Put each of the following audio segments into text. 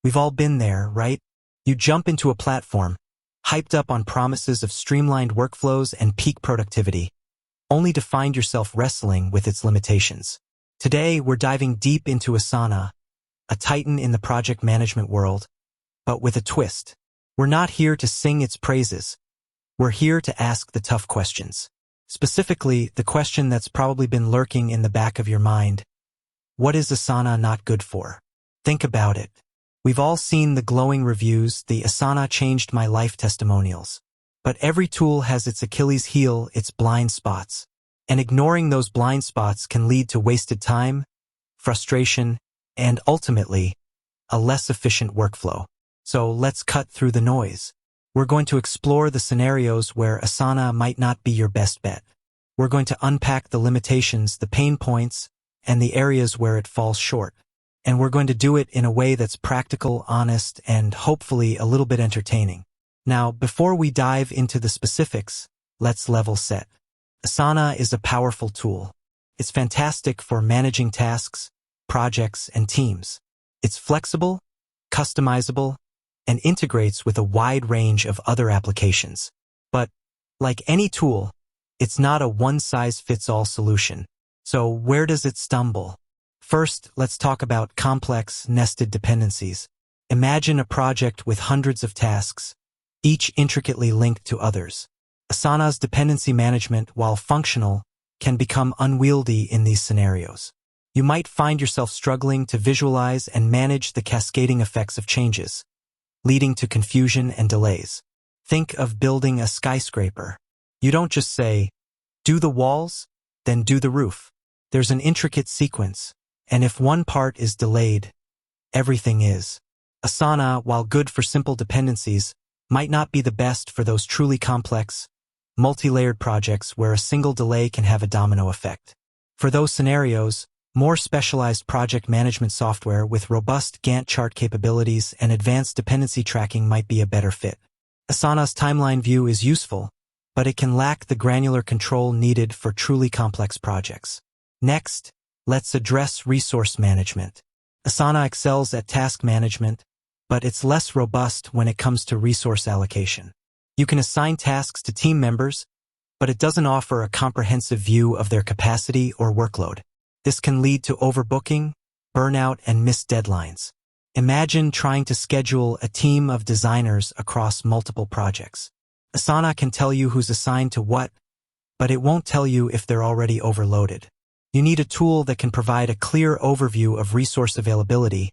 We've all been there, right? You jump into a platform, hyped up on promises of streamlined workflows and peak productivity, only to find yourself wrestling with its limitations. Today, we're diving deep into Asana, a titan in the project management world, but with a twist. We're not here to sing its praises. We're here to ask the tough questions. Specifically, the question that's probably been lurking in the back of your mind. What is Asana not good for? Think about it. We've all seen the glowing reviews, the Asana changed my life testimonials. But every tool has its Achilles heel, its blind spots. And ignoring those blind spots can lead to wasted time, frustration, and ultimately, a less efficient workflow. So let's cut through the noise. We're going to explore the scenarios where Asana might not be your best bet. We're going to unpack the limitations, the pain points, and the areas where it falls short. And we're going to do it in a way that's practical, honest, and hopefully a little bit entertaining. Now, before we dive into the specifics, let's level set. Asana is a powerful tool. It's fantastic for managing tasks, projects, and teams. It's flexible, customizable, and integrates with a wide range of other applications. But, like any tool, it's not a one-size-fits-all solution. So where does it stumble? First, let's talk about complex, nested dependencies. Imagine a project with hundreds of tasks, each intricately linked to others. Asana's dependency management, while functional, can become unwieldy in these scenarios. You might find yourself struggling to visualize and manage the cascading effects of changes, leading to confusion and delays. Think of building a skyscraper. You don't just say, do the walls, then do the roof. There's an intricate sequence, and if one part is delayed, everything is. Asana, while good for simple dependencies, might not be the best for those truly complex, multi-layered projects where a single delay can have a domino effect. For those scenarios, more specialized project management software with robust Gantt chart capabilities and advanced dependency tracking might be a better fit. Asana's timeline view is useful, but it can lack the granular control needed for truly complex projects. Next, let's address resource management. Asana excels at task management, but it's less robust when it comes to resource allocation. You can assign tasks to team members, but it doesn't offer a comprehensive view of their capacity or workload. This can lead to overbooking, burnout, and missed deadlines. Imagine trying to schedule a team of designers across multiple projects. Asana can tell you who's assigned to what, but it won't tell you if they're already overloaded. You need a tool that can provide a clear overview of resource availability,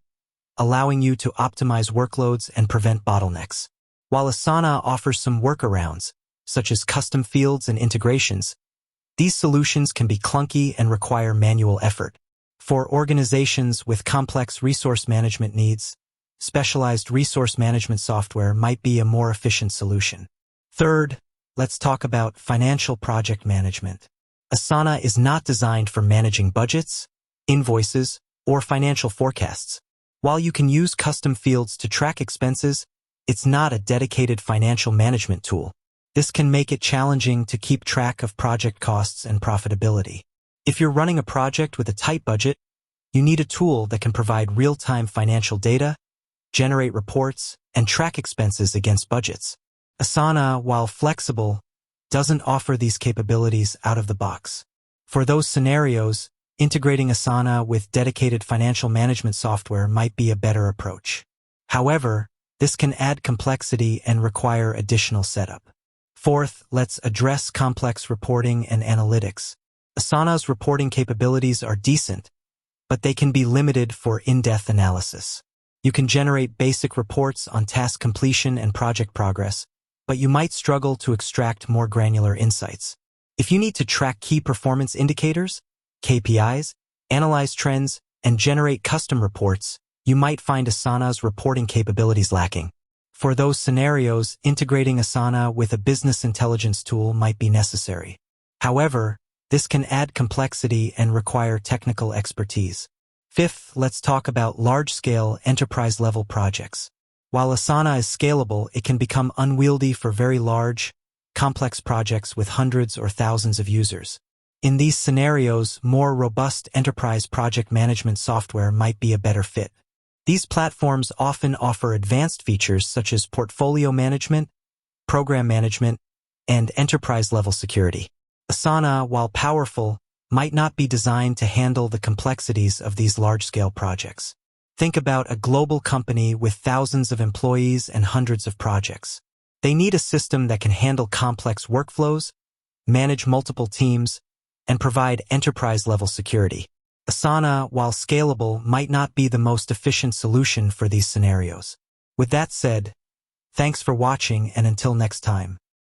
allowing you to optimize workloads and prevent bottlenecks. While Asana offers some workarounds, such as custom fields and integrations, these solutions can be clunky and require manual effort. For organizations with complex resource management needs, specialized resource management software might be a more efficient solution. Third, let's talk about financial project management. Asana is not designed for managing budgets, invoices, or financial forecasts. While you can use custom fields to track expenses, it's not a dedicated financial management tool. This can make it challenging to keep track of project costs and profitability. If you're running a project with a tight budget, you need a tool that can provide real-time financial data, generate reports, and track expenses against budgets. Asana, while flexible, doesn't offer these capabilities out of the box. For those scenarios, integrating Asana with dedicated financial management software might be a better approach. However, this can add complexity and require additional setup. Fourth, let's address complex reporting and analytics. Asana's reporting capabilities are decent, but they can be limited for in-depth analysis. You can generate basic reports on task completion and project progress, but you might struggle to extract more granular insights. If you need to track key performance indicators, KPIs, analyze trends, and generate custom reports, you might find Asana's reporting capabilities lacking. For those scenarios, integrating Asana with a business intelligence tool might be necessary. However, this can add complexity and require technical expertise. Fifth, let's talk about large-scale, enterprise-level projects. While Asana is scalable, it can become unwieldy for very large, complex projects with hundreds or thousands of users. In these scenarios, more robust enterprise project management software might be a better fit. These platforms often offer advanced features such as portfolio management, program management, and enterprise-level security. Asana, while powerful, might not be designed to handle the complexities of these large-scale projects. Think about a global company with thousands of employees and hundreds of projects. They need a system that can handle complex workflows, manage multiple teams, and provide enterprise-level security. Asana, while scalable, might not be the most efficient solution for these scenarios. With that said, thanks for watching, and until next time.